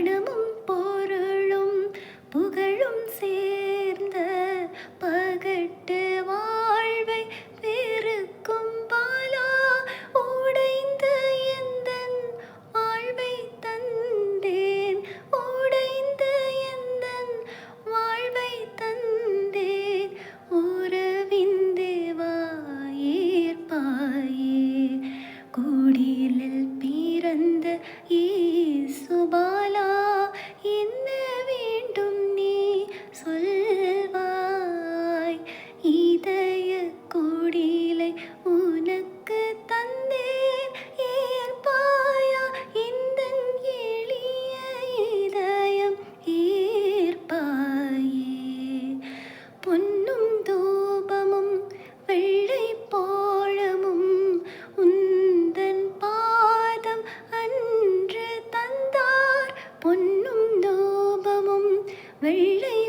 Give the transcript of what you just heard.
பணமும் பொருளும் புகழும் சேர்ந்த பகட்டு வாழ்வை வெறுக்கும் பாலா, உடைந்த எந்தன் வாழ்வை தந்தேன், உடைந்த எந்தன் வாழ்வை தந்தேன். உறவிந்தேவா ஏற்பாயே, குடிலில் பிறந்த இயேசுபாலா, என்ன வேண்டும் நீ சொல்வாய். இதய குடிலை உனக்கு தந்தேன், ஏற்பாயா இந்தன் எளிய இதயம் ஏற்பாயே. பொன்னும் தூபமும் வெள்ளை போளமும் உந்தன் பாதம் அன்று தந்தார், பொன்னும் தூபமும் வெள்ளை